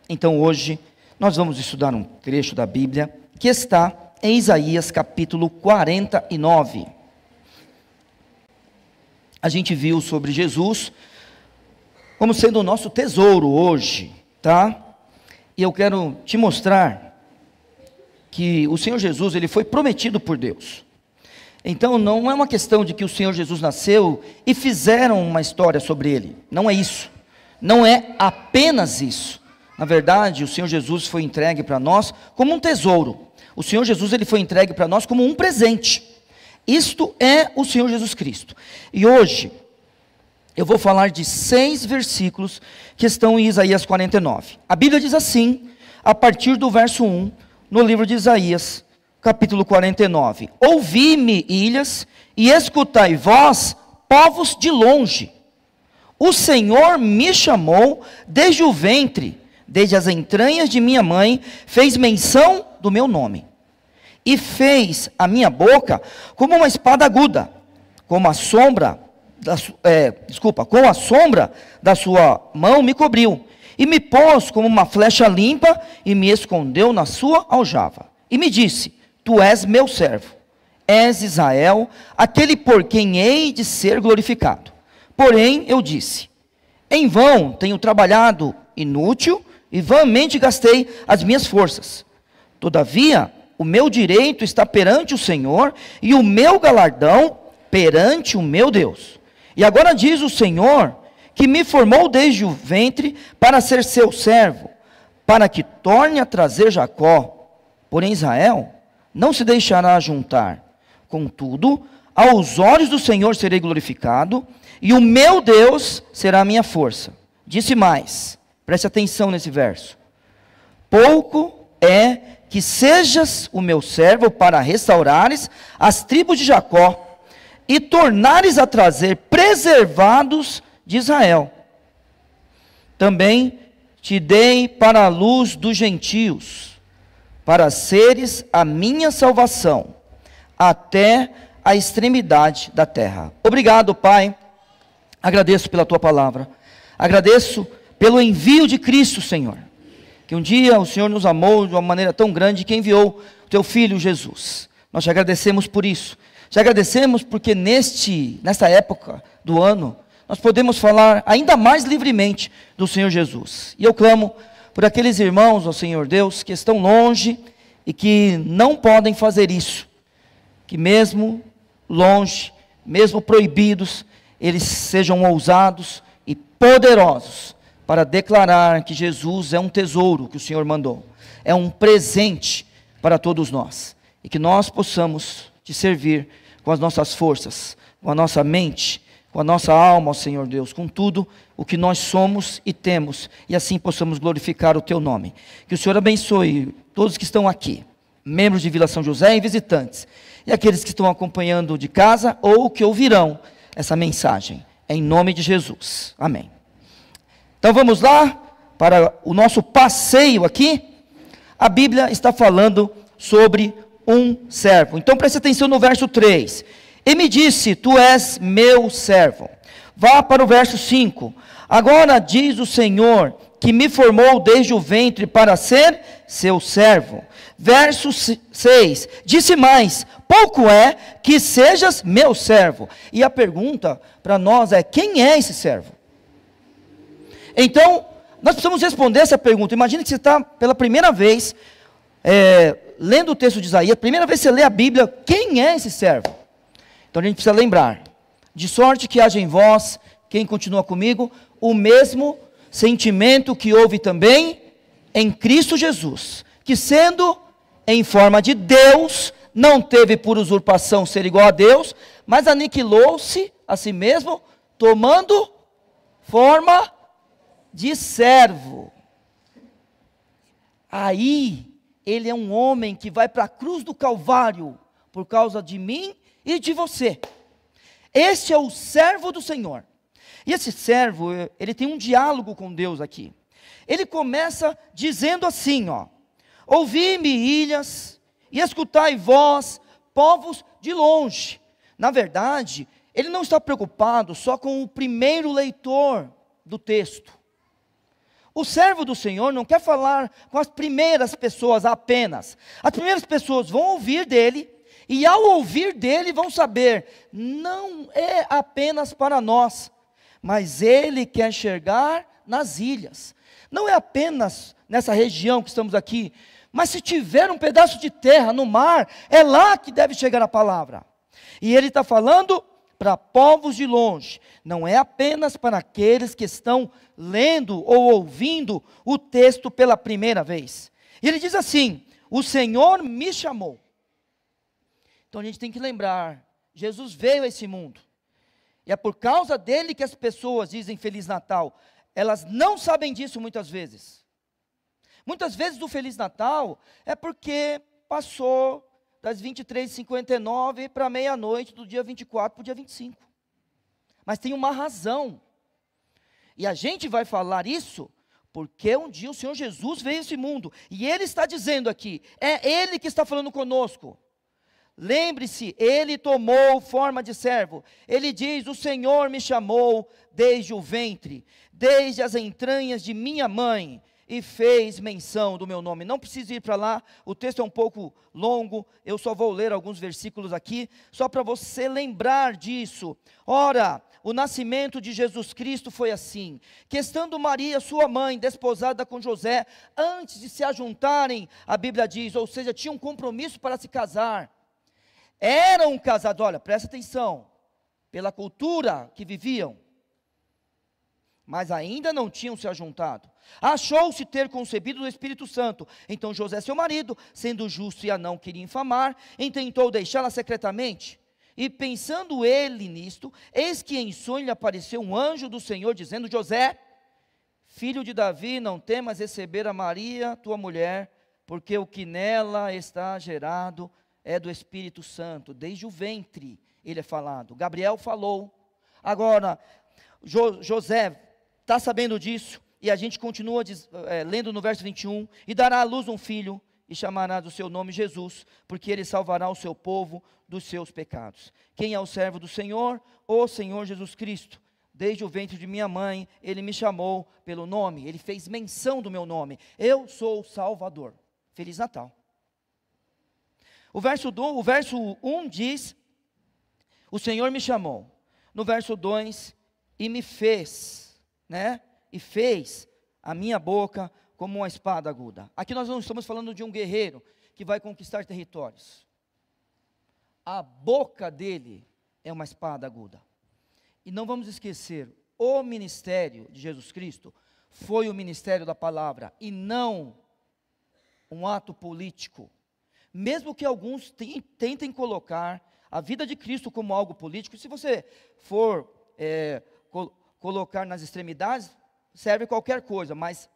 Então hoje nós vamos estudar um trecho da Bíblia que está em Isaías capítulo 49. A gente viu sobre Jesus como sendo o nosso tesouro hoje, tá? E eu quero te mostrar que o Senhor Jesus, ele foi prometido por Deus. Então não é uma questão de que o Senhor Jesus nasceu e fizeram uma história sobre ele. Não é isso. Não é apenas isso. Na verdade, o Senhor Jesus foi entregue para nós como um tesouro. O Senhor Jesus, ele foi entregue para nós como um presente. Isto é o Senhor Jesus Cristo. E hoje eu vou falar de 6 versículos que estão em Isaías 49. A Bíblia diz assim, a partir do verso 1, no livro de Isaías, capítulo 49. Ouvi-me, ilhas, e escutai vós, povos de longe. O Senhor me chamou desde o ventre, desde as entranhas de minha mãe, fez menção do meu nome. E fez a minha boca como uma espada aguda, como a sombra com a sombra da sua mão me cobriu, e me pôs como uma flecha limpa, e me escondeu na sua aljava. E me disse, tu és meu servo, és Israel, aquele por quem hei de ser glorificado. Porém eu disse, em vão tenho trabalhado inútil, e vãmente gastei as minhas forças. Todavia, o meu direito está perante o Senhor, e o meu galardão perante o meu Deus. E agora diz o Senhor, que me formou desde o ventre para ser seu servo, para que torne a trazer Jacó. Porém Israel não se deixará juntar. Contudo, aos olhos do Senhor serei glorificado, e o meu Deus será a minha força. Disse mais, preste atenção nesse verso. Pouco é que sejas o meu servo para restaurares as tribos de Jacó, e tornares a trazer preservados de Israel. Também te dei para a luz dos gentios, para seres a minha salvação, até a extremidade da terra. Obrigado, Pai, agradeço pela Tua palavra, agradeço pelo envio de Cristo, Senhor, que um dia o Senhor nos amou de uma maneira tão grande, que enviou o Teu Filho Jesus. Nós te agradecemos por isso. Te agradecemos porque nesta época do ano, nós podemos falar ainda mais livremente do Senhor Jesus. E eu clamo por aqueles irmãos, ó Senhor Deus, que estão longe e que não podem fazer isso. Que mesmo longe, mesmo proibidos, eles sejam ousados e poderosos para declarar que Jesus é um tesouro que o Senhor mandou. É um presente para todos nós. E que nós possamos te servir com as nossas forças, com a nossa mente, com a nossa alma, ó Senhor Deus, com tudo o que nós somos e temos, e assim possamos glorificar o Teu nome. Que o Senhor abençoe todos que estão aqui, membros de Vila São José e visitantes, e aqueles que estão acompanhando de casa ou que ouvirão essa mensagem, em nome de Jesus, amém. Então vamos lá, para o nosso passeio aqui. A Bíblia está falando sobre um servo. Então preste atenção no verso 3. E me disse, tu és meu servo. Vá para o verso 5. Agora diz o Senhor, que me formou desde o ventre para ser seu servo. Verso 6. Disse mais, pouco é que sejas meu servo. E a pergunta para nós é, quem é esse servo? Então, nós precisamos responder essa pergunta. Imagine que você está pela primeira vez lendo o texto de Isaías, primeira vez que você lê a Bíblia, quem é esse servo? Então a gente precisa lembrar, de sorte que haja em vós, quem continua comigo, o mesmo sentimento que houve também em Cristo Jesus, que sendo em forma de Deus, não teve por usurpação ser igual a Deus, mas aniquilou-se a si mesmo, tomando forma de servo. Aí, ele é um homem que vai para a cruz do Calvário, por causa de mim e de você. Este é o servo do Senhor. E esse servo, ele tem um diálogo com Deus aqui. Ele começa dizendo assim, ó: ouvi-me, ilhas, e escutai vós, povos de longe. Na verdade, ele não está preocupado só com o primeiro leitor do texto. o servo do Senhor não quer falar com as primeiras pessoas apenas. As primeiras pessoas vão ouvir dele, e ao ouvir dele vão saber, não é apenas para nós, mas ele quer chegar nas ilhas. Não é apenas nessa região que estamos aqui, mas se tiver um pedaço de terra no mar, é lá que deve chegar a palavra. E ele está falando para povos de longe, não é apenas para aqueles que estão lendo ou ouvindo o texto pela primeira vez. E ele diz assim: o Senhor me chamou. Então a gente tem que lembrar, Jesus veio a esse mundo, e é por causa dele que as pessoas dizem Feliz Natal. Elas não sabem disso muitas vezes. Muitas vezes o Feliz Natal é porque passou das 23h59 para meia-noite do dia 24 para o dia 25. Mas tem uma razão. E a gente vai falar isso porque um dia o Senhor Jesus veio a esse mundo. E Ele está dizendo aqui, é Ele que está falando conosco. Lembre-se, Ele tomou forma de servo. Ele diz, o Senhor me chamou desde o ventre, desde as entranhas de minha mãe, e fez menção do meu nome. Não precisa ir para lá, o texto é um pouco longo, eu só vou ler alguns versículos aqui, só para você lembrar disso. Ora, o nascimento de Jesus Cristo foi assim, que estando Maria, sua mãe, desposada com José, antes de se ajuntarem, a Bíblia diz, ou seja, tinha um compromisso para se casar, eram casados, olha, presta atenção, pela cultura que viviam, mas ainda não tinham se ajuntado. Achou-se ter concebido do Espírito Santo. Então José, seu marido, sendo justo e a não queria infamar, intentou deixá-la secretamente. E pensando ele nisto, eis que em sonho lhe apareceu um anjo do Senhor, dizendo, José, filho de Davi, não temas receber a Maria, tua mulher, porque o que nela está gerado é do Espírito Santo. Desde o ventre ele é falado. Gabriel falou. Agora, José está sabendo disso, e a gente continua lendo no verso 21, e dará à luz um filho, e chamará do seu nome Jesus, porque ele salvará o seu povo dos seus pecados. Quem é o servo do Senhor? O Senhor Jesus Cristo. Desde o ventre de minha mãe, ele me chamou pelo nome, ele fez menção do meu nome. Eu sou o Salvador. Feliz Natal. O verso 1 diz, o Senhor me chamou. No verso 2, e me fez, e fez a minha boca como uma espada aguda. Aqui nós não estamos falando de um guerreiro que vai conquistar territórios. A boca dele é uma espada aguda. E não vamos esquecer, o ministério de Jesus Cristo foi o ministério da palavra e não um ato político. Mesmo que alguns tentem colocar a vida de Cristo como algo político, se você for colocar nas extremidades, serve qualquer coisa, mas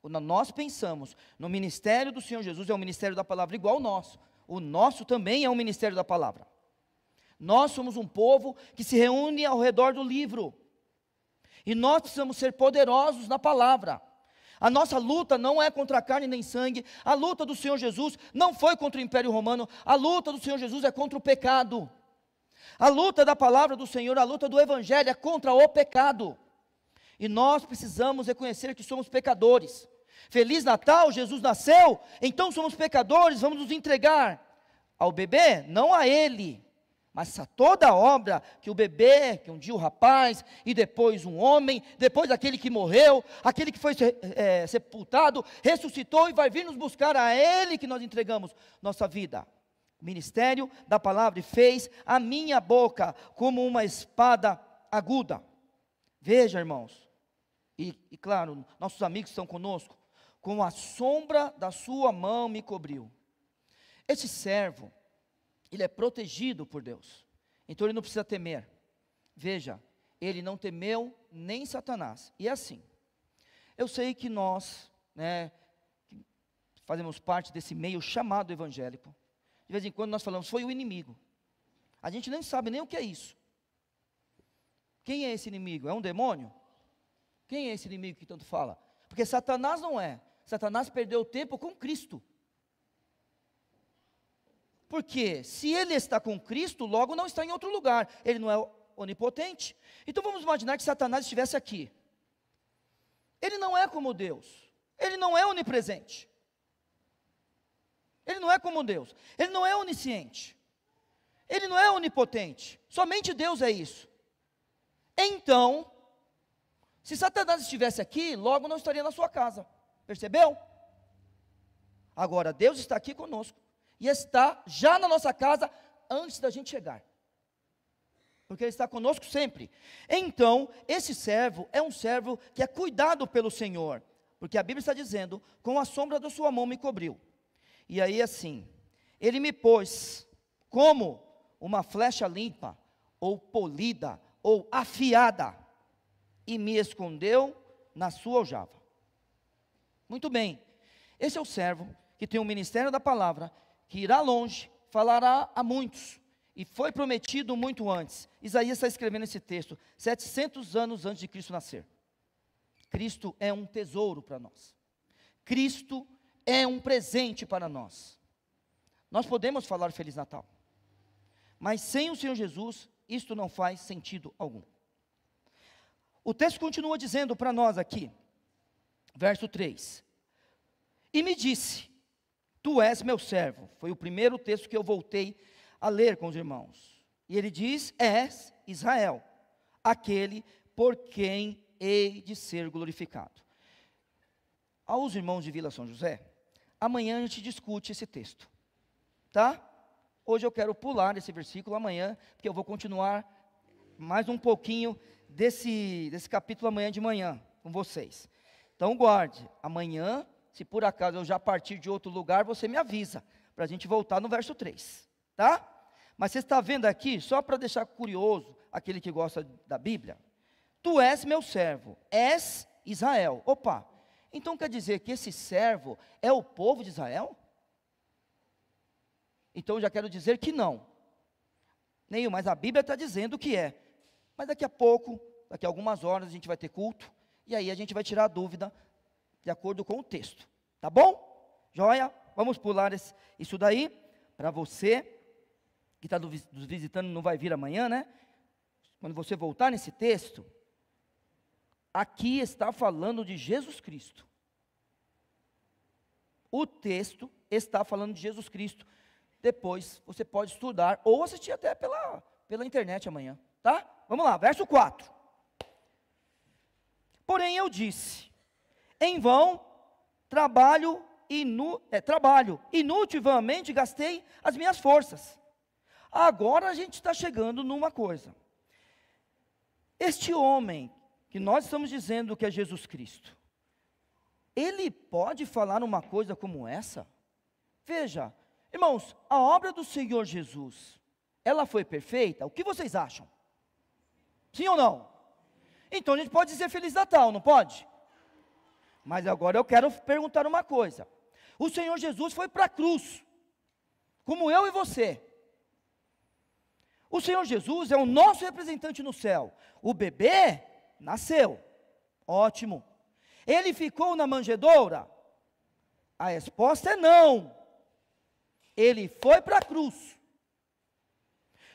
quando nós pensamos no ministério do Senhor Jesus, é o ministério da palavra igual ao nosso. O nosso também é um ministério da palavra. Nós somos um povo que se reúne ao redor do livro, e nós precisamos ser poderosos na palavra. A nossa luta não é contra carne nem sangue, a luta do Senhor Jesus não foi contra o Império Romano, a luta do Senhor Jesus é contra o pecado. A luta da palavra do Senhor, a luta do Evangelho é contra o pecado. E nós precisamos reconhecer que somos pecadores. Feliz Natal, Jesus nasceu, então somos pecadores, vamos nos entregar ao bebê, não a ele, mas a toda a obra que o bebê, que um dia o rapaz, e depois um homem, depois aquele que morreu, aquele que foi sepultado, ressuscitou e vai vir nos buscar, a ele que nós entregamos nossa vida. O ministério da palavra fez a minha boca como uma espada aguda. Veja, irmãos, e claro, nossos amigos estão conosco, com a sombra da sua mão me cobriu. Esse servo, ele é protegido por Deus, então ele não precisa temer. Veja, ele não temeu nem Satanás. E é assim, eu sei que nós, que fazemos parte desse meio chamado evangélico, de vez em quando nós falamos, foi o inimigo. A gente nem sabe nem o que é isso. Quem é esse inimigo? É um demônio? Quem é esse inimigo que tanto fala? Porque Satanás não é. Satanás perdeu tempo com Cristo. Porque se ele está com Cristo, logo não está em outro lugar. Ele não é onipotente. Então vamos imaginar que Satanás estivesse aqui. Ele não é como Deus. Ele não é onipresente. Ele não é como Deus. Ele não é onisciente. Ele não é onipotente. Somente Deus é isso. Então, se Satanás estivesse aqui, logo não estaria na sua casa. Percebeu? Agora, Deus está aqui conosco. E está já na nossa casa antes da gente chegar. Porque Ele está conosco sempre. Então, esse servo é um servo que é cuidado pelo Senhor. Porque a Bíblia está dizendo, com a sombra da sua mão me cobriu. E aí assim, Ele me pôs como uma flecha limpa, ou polida, ou afiada, e me escondeu na sua aljava. Muito bem, esse é o servo que tem o ministério da palavra, que irá longe, falará a muitos, e foi prometido muito antes. Isaías está escrevendo esse texto, 700 anos antes de Cristo nascer. Cristo é um tesouro para nós. Cristo é um presente para nós. Nós podemos falar Feliz Natal, mas sem o Senhor Jesus, isto não faz sentido algum. O texto continua dizendo para nós aqui, verso 3, e me disse, tu és meu servo. Foi o primeiro texto que eu voltei a ler com os irmãos. E ele diz, és Israel, aquele por quem hei de ser glorificado. Aos irmãos de Vila São José, amanhã a gente discute esse texto, tá? Hoje eu quero pular esse versículo amanhã, porque eu vou continuar mais um pouquinho desse capítulo amanhã de manhã, com vocês. Então guarde, amanhã, se por acaso eu já partir de outro lugar, você me avisa, para a gente voltar no verso 3, tá? Mas você está vendo aqui, só para deixar curioso, aquele que gosta da Bíblia, tu és meu servo, és Israel. Opa, então quer dizer que esse servo é o povo de Israel? Então eu já quero dizer que não. Nenhum, mas a Bíblia está dizendo que é. Mas daqui a pouco, daqui a algumas horas a gente vai ter culto, e aí a gente vai tirar a dúvida de acordo com o texto. Tá bom? Joia? Vamos pular isso daí, para você que está nos visitando, não vai vir amanhã, né? Quando você voltar nesse texto, aqui está falando de Jesus Cristo. O texto está falando de Jesus Cristo. Depois você pode estudar, ou assistir até pela internet amanhã, tá? Vamos lá, verso 4. Porém eu disse, em vão trabalho, inutilmente gastei as minhas forças. Agora a gente está chegando numa coisa. Este homem, que nós estamos dizendo que é Jesus Cristo, ele pode falar uma coisa como essa? Veja, irmãos, a obra do Senhor Jesus, ela foi perfeita? O que vocês acham? Sim ou não? Então a gente pode dizer Feliz Natal, não pode? Mas agora eu quero perguntar uma coisa. O Senhor Jesus foi para a cruz, como eu e você. O Senhor Jesus é o nosso representante no céu. O bebê nasceu, ótimo. Ele ficou na manjedoura? A resposta é não. Ele foi para a cruz.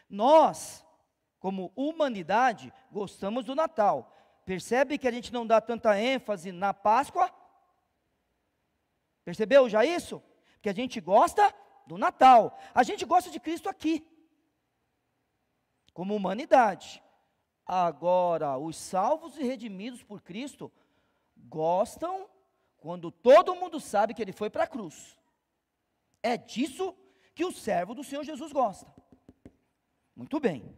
Nós, como humanidade, gostamos do Natal. Percebe que a gente não dá tanta ênfase na Páscoa? Percebeu já isso? Porque a gente gosta do Natal. A gente gosta de Cristo aqui, como humanidade. Agora, os salvos e redimidos por Cristo gostam quando todo mundo sabe que Ele foi para a cruz. É disso que o servo do Senhor Jesus gosta. Muito bem.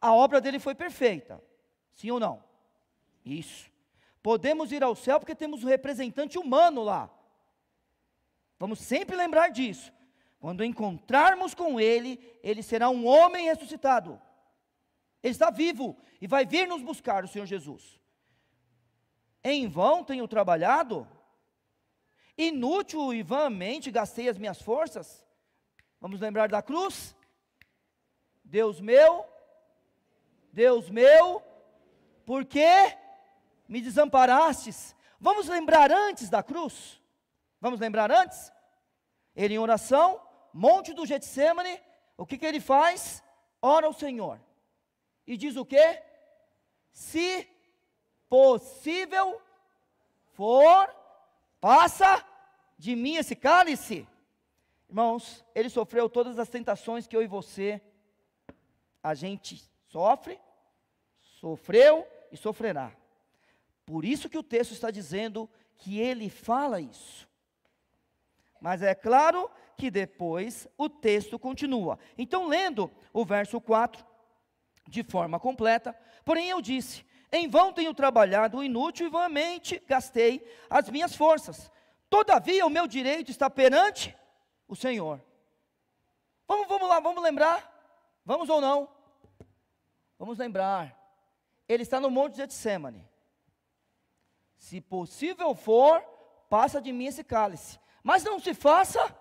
A obra dele foi perfeita. Sim ou não? Isso. Podemos ir ao céu porque temos um representante humano lá. Vamos sempre lembrar disso. Quando encontrarmos com Ele, Ele será um homem ressuscitado. Ele está vivo e vai vir nos buscar, o Senhor Jesus. Em vão tenho trabalhado? Inútil e vãmente gastei as minhas forças? Vamos lembrar da cruz? Deus meu, por que me desamparastes? Vamos lembrar antes da cruz? Vamos lembrar antes? Ele em oração, monte do Getsemane, o que ele faz? Ora ao Senhor. E diz o quê? Se possível, for, passa de mim esse cálice. Irmãos, ele sofreu todas as tentações que eu e você, a gente sofre, sofreu e sofrerá. Por isso que o texto está dizendo que ele fala isso. Mas é claro que depois o texto continua. Então, lendo o verso 4, de forma completa, porém eu disse, em vão tenho trabalhado, inútil e vãmente gastei as minhas forças. Todavia o meu direito está perante o Senhor. Vamos lá, vamos lembrar? Vamos ou não? Vamos lembrar. Ele está no Monte de Getsêmani. Se possível for, passa de mim esse cálice. Mas não se faça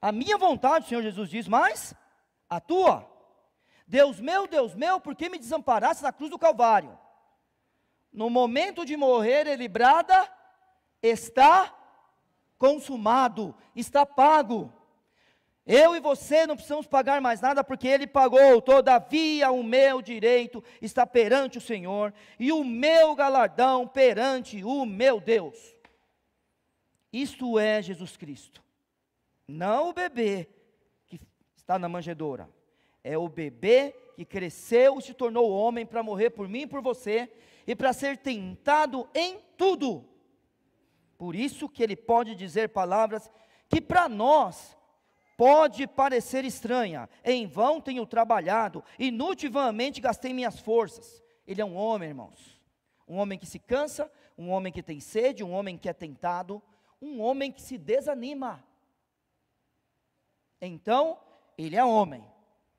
a minha vontade, o Senhor Jesus diz, mas a tua. Deus meu, por que me desamparaste na cruz do Calvário? No momento de morrer, ele brada, está consumado, está pago. Eu e você não precisamos pagar mais nada, porque ele pagou. Todavia o meu direito está perante o Senhor, e o meu galardão perante o meu Deus. Isto é Jesus Cristo, não o bebê que está na manjedoura, é o bebê que cresceu e se tornou homem para morrer por mim e por você, e para ser tentado em tudo. Por isso que ele pode dizer palavras que para nós pode parecer estranha. Em vão tenho trabalhado, inútil e vãmente gastei minhas forças. Ele é um homem, irmãos, um homem que se cansa, um homem que tem sede, um homem que é tentado, um homem que se desanima. Então, ele é homem,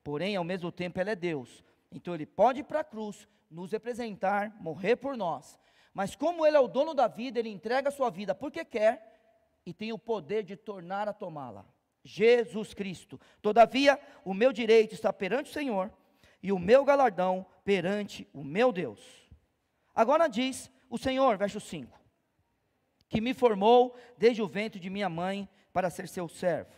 porém ao mesmo tempo ele é Deus. Então ele pode ir para a cruz, nos representar, morrer por nós. Mas como ele é o dono da vida, ele entrega a sua vida porque quer, e tem o poder de tornar a tomá-la. Jesus Cristo. Todavia, o meu direito está perante o Senhor, e o meu galardão perante o meu Deus. Agora diz o Senhor, verso 5, que me formou desde o ventre de minha mãe para ser seu servo,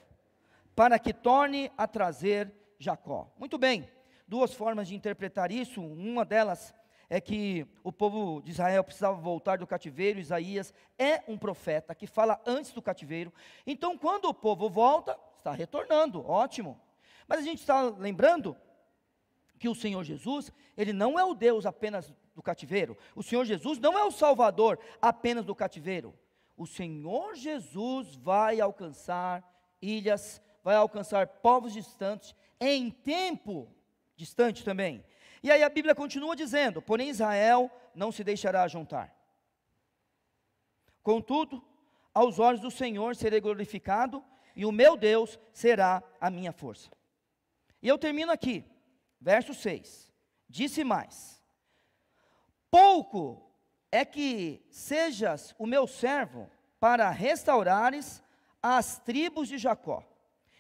para que torne a trazer Jacó. Muito bem, duas formas de interpretar isso. Uma delas é que o povo de Israel precisava voltar do cativeiro. Isaías é um profeta que fala antes do cativeiro. Então, quando o povo volta, está retornando, ótimo. Mas a gente está lembrando que o Senhor Jesus, ele não é o Deus apenas do cativeiro. O Senhor Jesus não é o Salvador apenas do cativeiro. O Senhor Jesus vai alcançar ilhas, vai alcançar povos distantes, em tempo distante também. E aí a Bíblia continua dizendo, porém Israel não se deixará juntar. Contudo, aos olhos do Senhor serei glorificado, e o meu Deus será a minha força. E eu termino aqui, verso 6, disse mais, pouco é que sejas o meu servo para restaurares as tribos de Jacó,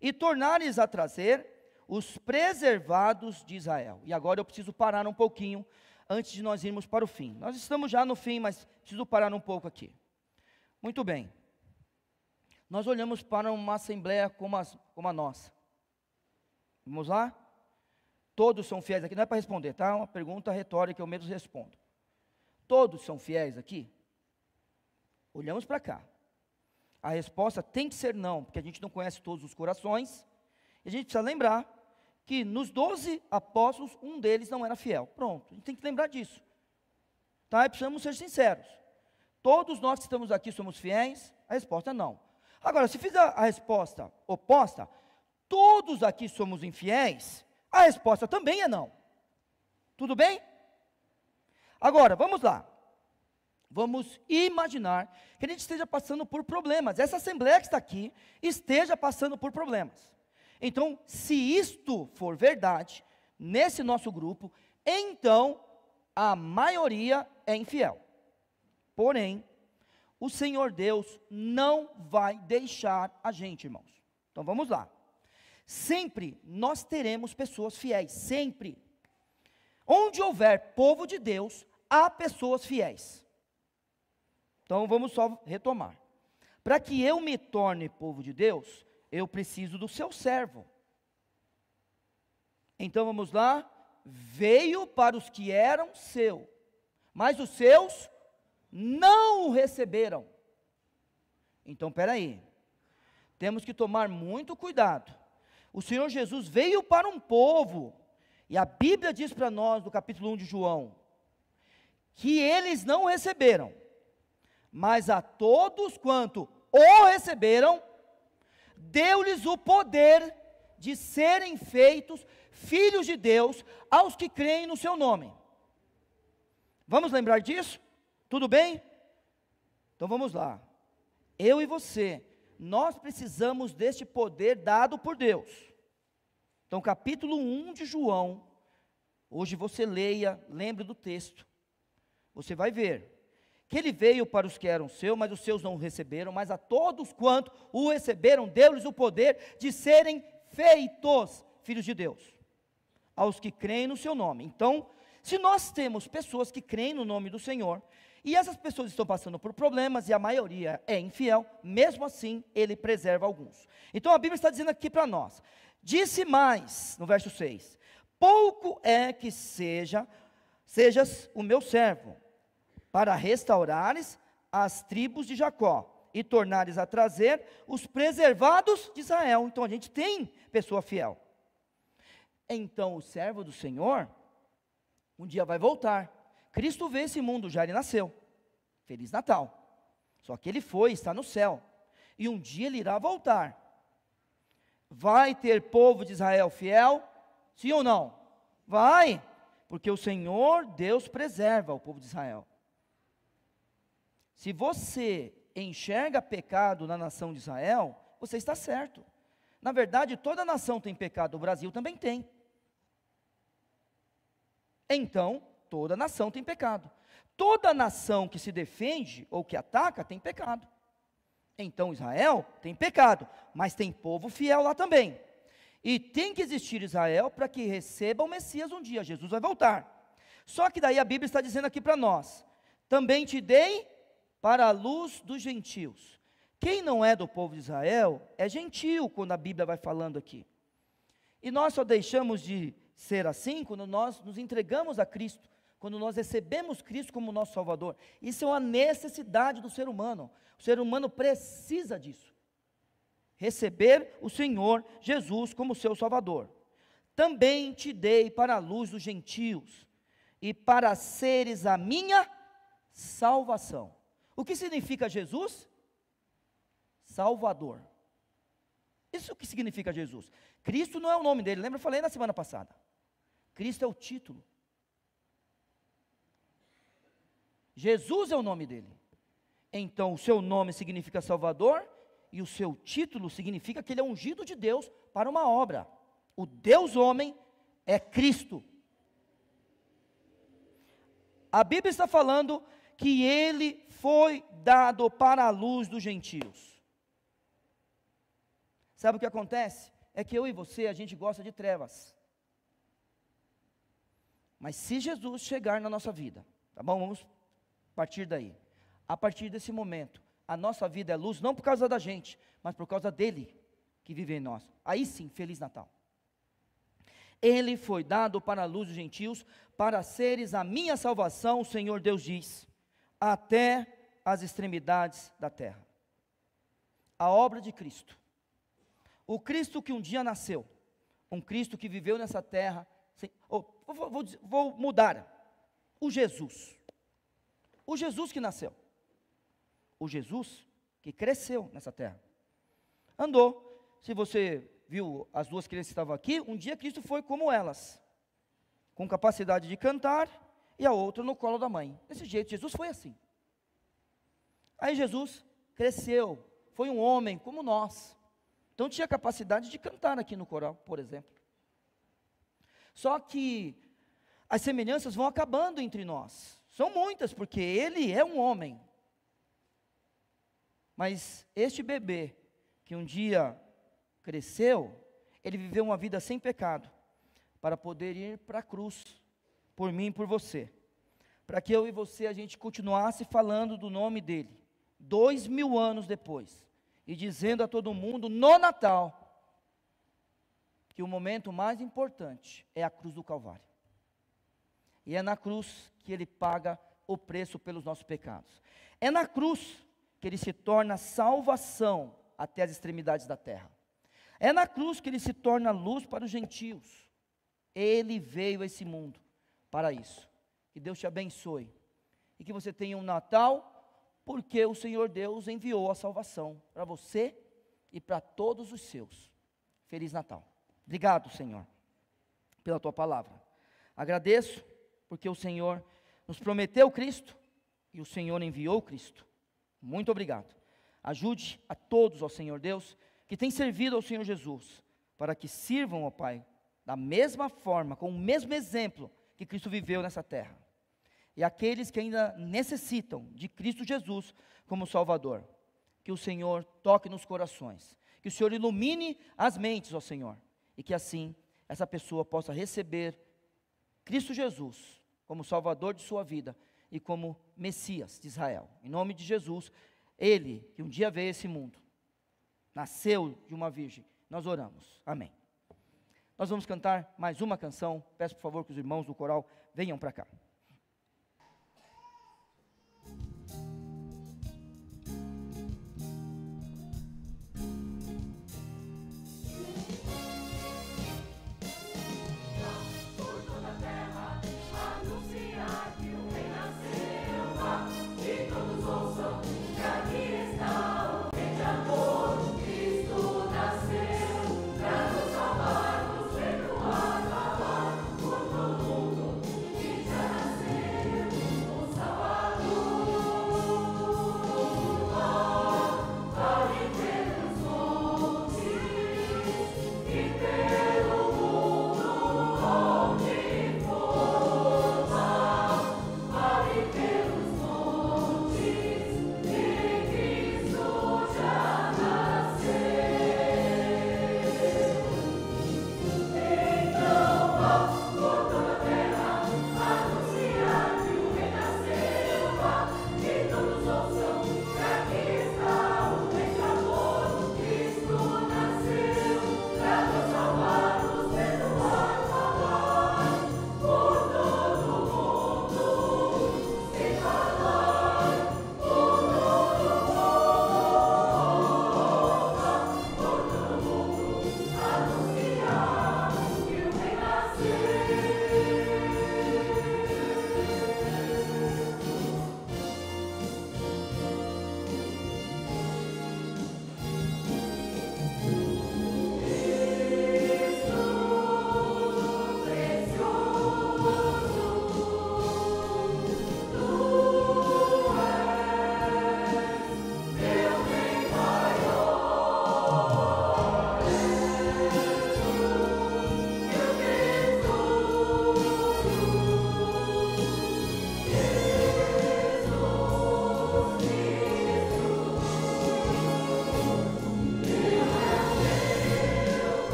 e tornares a trazer os preservados de Israel. E agora eu preciso parar um pouquinho, antes de nós irmos para o fim. Nós estamos já no fim, mas preciso parar um pouco aqui. Muito bem. Nós olhamos para uma assembleia como a nossa. Vamos lá? Todos são fiéis aqui, não é para responder, tá? É uma pergunta retórica, eu mesmo respondo. Todos são fiéis aqui? Olhamos para cá. A resposta tem que ser não, porque a gente não conhece todos os corações. E a gente precisa lembrar que nos 12 apóstolos, um deles não era fiel. Pronto, a gente tem que lembrar disso. Tá? E precisamos ser sinceros. Todos nós que estamos aqui somos fiéis? A resposta é não. Agora, se fizer a resposta oposta, todos aqui somos infiéis, a resposta também é não. Tudo bem? Agora, vamos lá. Vamos imaginar que a gente esteja passando por problemas. Essa assembleia que está aqui esteja passando por problemas. Então, se isto for verdade, nesse nosso grupo, então a maioria é infiel. Porém, o Senhor Deus não vai deixar a gente, irmãos. Então vamos lá. Sempre nós teremos pessoas fiéis, sempre. Onde houver povo de Deus, há pessoas fiéis. Então vamos só retomar. Para que eu me torne povo de Deus, eu preciso do seu servo. Então vamos lá. Veio para os que eram seu, mas os seus não não o receberam. Então, peraí, temos que tomar muito cuidado. O Senhor Jesus veio para um povo, e a Bíblia diz para nós, no capítulo 1 de João, que eles não o receberam, mas a todos quanto o receberam, deu-lhes o poder de serem feitos filhos de Deus, aos que creem no seu nome. Vamos lembrar disso? Tudo bem? Então vamos lá. Eu e você, nós precisamos deste poder dado por Deus. Então, capítulo 1 de João, hoje você leia, lembre do texto, você vai ver que ele veio para os que eram seus, mas os seus não o receberam, mas a todos quanto o receberam, deu-lhes o poder de serem feitos filhos de Deus, aos que creem no seu nome. Então, se nós temos pessoas que creem no nome do Senhor, e essas pessoas estão passando por problemas, e a maioria é infiel, mesmo assim, ele preserva alguns. Então a Bíblia está dizendo aqui para nós, disse mais, no verso 6, pouco é que sejas o meu servo, para restaurares as tribos de Jacó, e tornares a trazer os preservados de Israel. Então a gente tem pessoa fiel. Então o servo do Senhor, um dia vai voltar. Cristo veio esse mundo, já ele nasceu. Feliz Natal. Só que ele foi, está no céu. E um dia ele irá voltar. Vai ter povo de Israel fiel? Sim ou não? Vai, porque o Senhor Deus preserva o povo de Israel. Se você enxerga pecado na nação de Israel, você está certo. Na verdade, toda nação tem pecado, o Brasil também tem. Então, toda nação tem pecado. Toda nação que se defende ou que ataca tem pecado. Então Israel tem pecado, mas tem povo fiel lá também. E tem que existir Israel para que receba o Messias um dia, Jesus vai voltar. Só que daí a Bíblia está dizendo aqui para nós, também te dei para a luz dos gentios. Quem não é do povo de Israel é gentil, quando a Bíblia vai falando aqui. E nós só deixamos de ser assim quando nós nos entregamos a Cristo, quando nós recebemos Cristo como nosso Salvador. Isso é uma necessidade do ser humano. O ser humano precisa disso. Receber o Senhor Jesus como seu Salvador. Também te dei para a luz dos gentios, e para seres a minha salvação. O que significa Jesus? Salvador. Isso é o que significa Jesus. Cristo não é o nome dele, lembra? Eu falei na semana passada. Cristo é o título. Jesus é o nome dele. Então o seu nome significa Salvador, e o seu título significa que ele é ungido de Deus para uma obra. O Deus homem é Cristo. A Bíblia está falando que ele foi dado para a luz dos gentios. Sabe o que acontece? É que eu e você, a gente gosta de trevas. Mas se Jesus chegar na nossa vida, tá bom? Vamos partir daí. A partir desse momento, a nossa vida é luz, não por causa da gente, mas por causa dele, que vive em nós. Aí sim, Feliz Natal. Ele foi dado para a luz dos gentios, para seres a minha salvação, o Senhor Deus diz, até as extremidades da terra. A obra de Cristo. O Cristo que um dia nasceu, um Cristo que viveu nessa terra, vou mudar, o Jesus que nasceu, o Jesus que cresceu nessa terra, andou. Se você viu as duas crianças que estavam aqui, um dia Cristo foi como elas, com capacidade de cantar, e a outra no colo da mãe. Desse jeito, Jesus foi assim. Aí Jesus cresceu, foi um homem como nós, então tinha capacidade de cantar aqui no coral, por exemplo. Só que as semelhanças vão acabando entre nós, são muitas, porque ele é um homem, mas este bebê, que um dia cresceu, ele viveu uma vida sem pecado, para poder ir para a cruz, por mim e por você, para que eu e você, a gente continuasse falando do nome dele, 2000 anos depois, e dizendo a todo mundo, no Natal, que o momento mais importante é a cruz do Calvário, e é na cruz que ele paga o preço pelos nossos pecados. É na cruz que ele se torna salvação até as extremidades da terra. É na cruz que ele se torna luz para os gentios. Ele veio a esse mundo para isso. Que Deus te abençoe. E que você tenha um Natal, porque o Senhor Deus enviou a salvação para você e para todos os seus. Feliz Natal. Obrigado, Senhor, pela tua palavra. Agradeço, porque o Senhor nos prometeu Cristo e o Senhor enviou Cristo. Muito obrigado. Ajude a todos, ó Senhor Deus, que têm servido ao Senhor Jesus, para que sirvam, ó Pai, da mesma forma, com o mesmo exemplo que Cristo viveu nessa terra. E aqueles que ainda necessitam de Cristo Jesus como Salvador, que o Senhor toque nos corações, que o Senhor ilumine as mentes, ó Senhor, e que assim essa pessoa possa receber Cristo Jesus como Salvador de sua vida e como Messias de Israel. Em nome de Jesus, Ele que um dia veio a esse mundo, nasceu de uma virgem, nós oramos. Amém. Nós vamos cantar mais uma canção. Peço por favor que os irmãos do coral venham para cá.